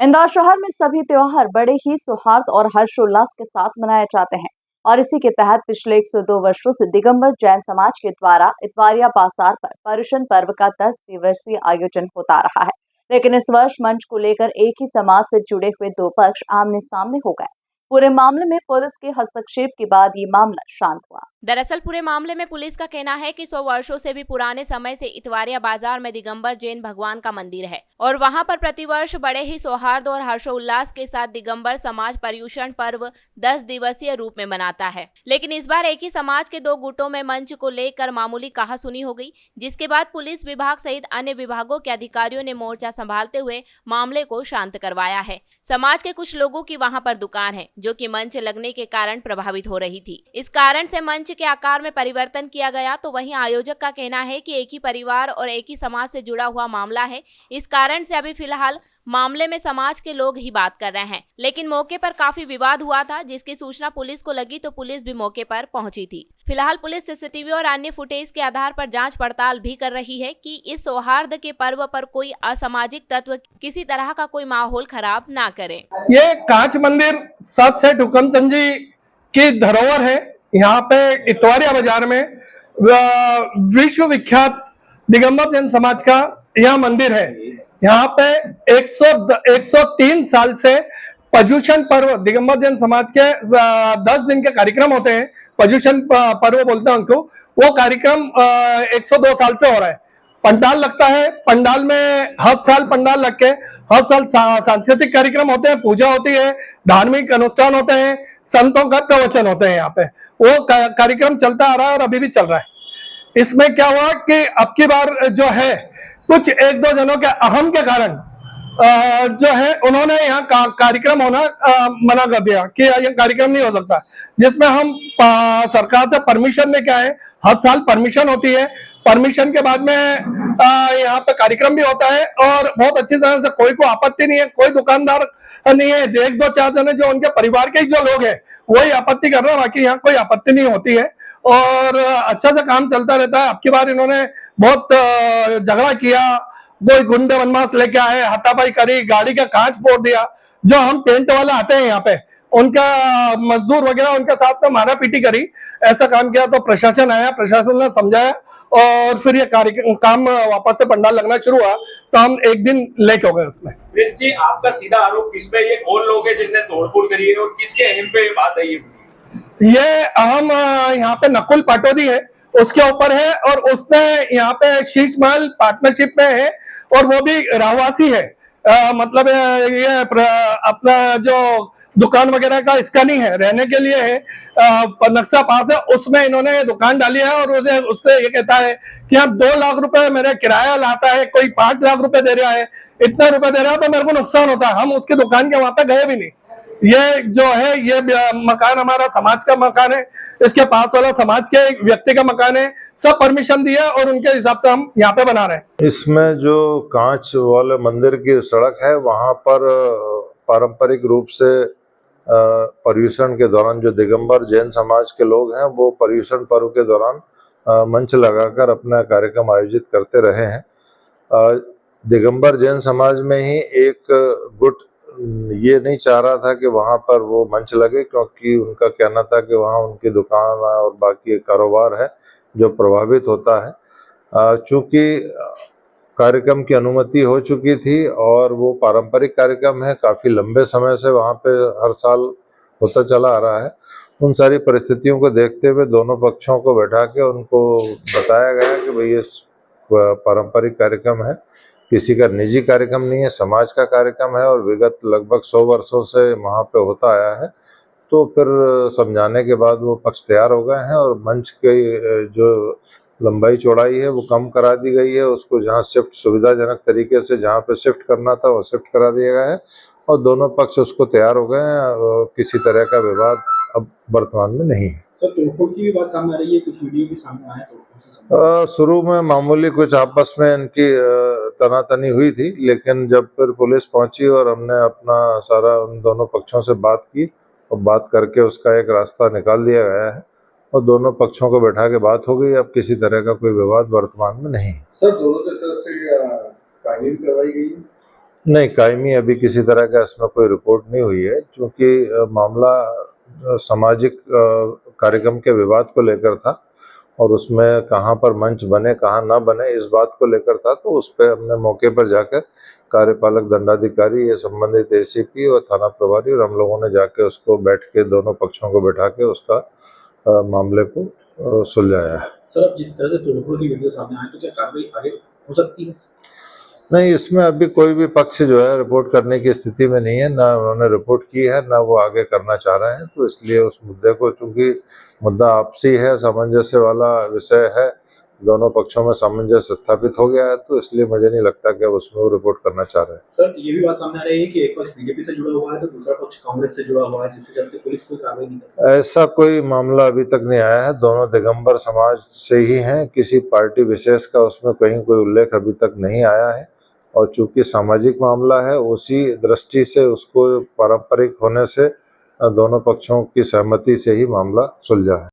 इंदौर शहर में सभी त्योहार बड़े ही सौहार्द और हर्षोल्लास के साथ मनाए जाते हैं और इसी के तहत पिछले 102 वर्षों से दिगंबर जैन समाज के द्वारा इतवारिया बाजार पर पर्युषण पर्व का 10 दिवसीय आयोजन होता रहा है। लेकिन इस वर्ष मंच को लेकर एक ही समाज से जुड़े हुए दो पक्ष आमने सामने हो गए। पूरे मामले में पुलिस के हस्तक्षेप के बाद ये मामला शांत हुआ। दरअसल पूरे मामले में पुलिस का कहना है कि 100 वर्षों से भी पुराने समय से इतवारिया बाजार में दिगंबर जैन भगवान का मंदिर है और वहां पर प्रतिवर्ष बड़े ही सौहार्द और हर्षोल्लास के साथ दिगंबर समाज पर्युषण पर्व 10 दिवसीय रूप में मनाता है। लेकिन इस बार एक ही समाज के दो गुटों में मंच को लेकर मामूली कहासुनी हो गई, जिसके बाद पुलिस विभाग सहित अन्य विभागों के अधिकारियों ने मोर्चा संभालते हुए मामले को शांत करवाया है। समाज के कुछ लोगों की वहां पर दुकान है जो कि मंच लगने के कारण प्रभावित हो रही थी। इस कारण से मंच के आकार में परिवर्तन किया गया। तो वहीं आयोजक का कहना है कि एक ही परिवार और एक ही समाज से जुड़ा हुआ मामला है, इस कारण से अभी फिलहाल मामले में समाज के लोग ही बात कर रहे हैं। लेकिन मौके पर काफी विवाद हुआ था, जिसकी सूचना पुलिस को लगी तो पुलिस भी मौके पर पहुंची थी। फिलहाल पुलिस सीसीटीवी और अन्य फुटेज के आधार पर जांच पड़ताल भी कर रही है कि इस सौहार्द के पर्व पर कोई असामाजिक तत्व किसी तरह का कोई माहौल खराब ना करे। ये कांच मंदिर सात सेठ हुकमचंद जी की धरोहर है। यहाँ पे इतवारिया बाजार में विश्व विख्यात दिगंबर जैन समाज का यह मंदिर है। यहाँ पे 103 साल से पर्युषण पर्व दिगंबर जैन समाज के 10 दिन के कार्यक्रम होते हैं। पर्युषण पर्व बोलते हैं उसको। वो कार्यक्रम 102 साल से हो रहा है। पंडाल लगता है, पंडाल में हर साल पंडाल लग के हर साल सांस्कृतिक कार्यक्रम होते हैं, पूजा होती है, धार्मिक अनुष्ठान होते हैं, संतों का प्रवचन होते हैं। यहाँ पे वो कार्यक्रम चलता आ रहा है और अभी भी चल रहा है। इसमें क्या हुआ कि अब की बार जो है कुछ एक दो जनों के अहम के कारण जो है उन्होंने यहाँ कार्यक्रम होना मना कर दिया कि यह कार्यक्रम नहीं हो सकता, जिसमें हम सरकार से परमिशन लेके आए। हर साल परमिशन होती है, परमिशन के बाद में यहाँ पे कार्यक्रम भी होता है और बहुत अच्छी तरह से कोई को आपत्ति नहीं है, कोई दुकानदार नहीं है। एक दो चार जने जो उनके परिवार के ही जो लोग हैं वही आपत्ति कर रहे हैं, बाकी यहाँ कोई आपत्ति नहीं होती है और अच्छा से काम चलता रहता है। अब की बार इन्होंने बहुत झगड़ा किया, कोई गुंडे बदमाश लेके आए, हाथापाई करी, गाड़ी का कांच फोड़ दिया। जो हम टेंट वाले आते हैं यहाँ पे उनका मजदूर वगैरह उनके साथ में मारा पीटी करी, ऐसा काम किया। तो प्रशासन आया, प्रशासन ने समझाया और फिर ये काम वापस से पंडाल लगना शुरू हुआ। तो हम एक दिन लेट हो गए उसमें। प्रिंस जी, आपका सीधा आरोप किस पे, ये कौन लोग हैं जिनने तोड़फोड़ करी है और किसके अहम पे बात है? ये अहम यहाँ पे नकुल पाटोदी है, उसके ऊपर है और उसने यहाँ पे शीश महल पार्टनरशिप में है और वो भी रहवासी है। मतलब ये अपना जो दुकान वगैरह का इसका नहीं है, रहने के लिए है। नक्शा पास है, उसमें इन्होंने दुकान डाली है और उससे ये कहता है कि आप 2 लाख रुपए मेरा किराया लाता है, कोई 5 लाख रुपए दे रहा है, इतने रुपए दे रहा है तो मेरे को नुकसान होता है। हम उसकी दुकान के वहां पे गए भी नहीं। ये जो है ये मकान हमारा समाज का मकान है, इसके पास वाला समाज के व्यक्ति का मकान है, सब परमिशन दिया और उनके हिसाब से हम यहाँ पे बना रहे हैं। इसमें जो कांच वाले मंदिर की सड़क है वहां पर पारंपरिक रूप से पर्युषण के दौरान जो दिगंबर जैन समाज के लोग हैं वो पर्युषण पर्व के दौरान मंच लगाकर अपना कार्यक्रम आयोजित करते रहे हैं। दिगंबर जैन समाज में ही एक गुट ये नहीं चाह रहा था कि वहाँ पर वो मंच लगे, क्योंकि उनका कहना था कि वहाँ उनकी दुकान और बाकी कारोबार है जो प्रभावित होता है। चूँकि कार्यक्रम की अनुमति हो चुकी थी और वो पारंपरिक कार्यक्रम है, काफ़ी लंबे समय से वहाँ पे हर साल होता चला आ रहा है। उन सारी परिस्थितियों को देखते हुए दोनों पक्षों को बैठा के उनको बताया गया कि भाई ये पारंपरिक कार्यक्रम है, किसी का निजी कार्यक्रम नहीं है, समाज का कार्यक्रम है और विगत लगभग 100 वर्षों से वहाँ पे होता आया है। तो फिर समझाने के बाद वो पक्ष तैयार हो गए हैं और मंच की जो लंबाई चौड़ाई है वो कम करा दी गई है। उसको जहाँ शिफ्ट सुविधाजनक तरीके से जहाँ पे शिफ्ट करना था वो शिफ्ट करा दिया गया है और दोनों पक्ष उसको तैयार हो गए हैं और किसी तरह का विवाद अब वर्तमान में नहीं है। सर, तोड़फोड़ की भी बात सामने आ रही है, कुछ वीडियो भी सामने आया तो शुरू में मामूली कुछ आपस में इनकी तनातनी हुई थी, लेकिन जब फिर पुलिस पहुंची और हमने अपना सारा उन दोनों पक्षों से बात की और बात करके उसका एक रास्ता निकाल दिया गया है और दोनों पक्षों को बैठा के बात हो गई। अब किसी तरह का कोई विवाद वर्तमान में नहीं। सर, दोनों की तरफ से कायमी भी करवाई गई है? नहीं, कायमी अभी किसी तरह का इसमें कोई रिपोर्ट नहीं हुई है, क्योंकि मामला सामाजिक कार्यक्रम के विवाद को लेकर था और उसमें कहाँ पर मंच बने कहाँ ना बने इस बात को लेकर था। तो उस पर हमने मौके पर जाकर कार्यपालक दंडाधिकारी, ये संबंधित एसीपी और थाना प्रभारी और हम लोगों ने जाके उसको बैठ के दोनों पक्षों को बैठा के उसका मामले को सुलझाया है। सर, अब जिस तरह से तोड़फोड़ की वीडियो सामने आए तो क्या कार्रवाई आगे हो सकती है? नहीं, इसमें अभी कोई भी पक्ष जो है रिपोर्ट करने की स्थिति में नहीं है, ना उन्होंने रिपोर्ट की है ना वो आगे करना चाह रहे हैं। तो इसलिए उस मुद्दे को, चूंकि मुद्दा आपसी है, सामंजस्य वाला विषय है, दोनों पक्षों में सामंजस्य स्थापित हो गया है, तो इसलिए मुझे नहीं लगता कि अब उसमें वो रिपोर्ट करना चाह रहे हैं। सर, ये भी बात सामने आ रही है कि एक पक्ष बीजेपी से जुड़ा हुआ है तो दूसरा पक्ष कांग्रेस से जुड़ा हुआ है, जिसके चलते पुलिस कोई कार्रवाई नहीं कर रही। ऐसा कोई मामला अभी तक नहीं आया है, दोनों दिगंबर समाज से ही हैं, किसी पार्टी विशेष का उसमें कहीं कोई उल्लेख अभी तक नहीं आया है। और चूंकि सामाजिक मामला है, उसी दृष्टि से उसको पारंपरिक होने से दोनों पक्षों की सहमति से ही मामला सुलझा है।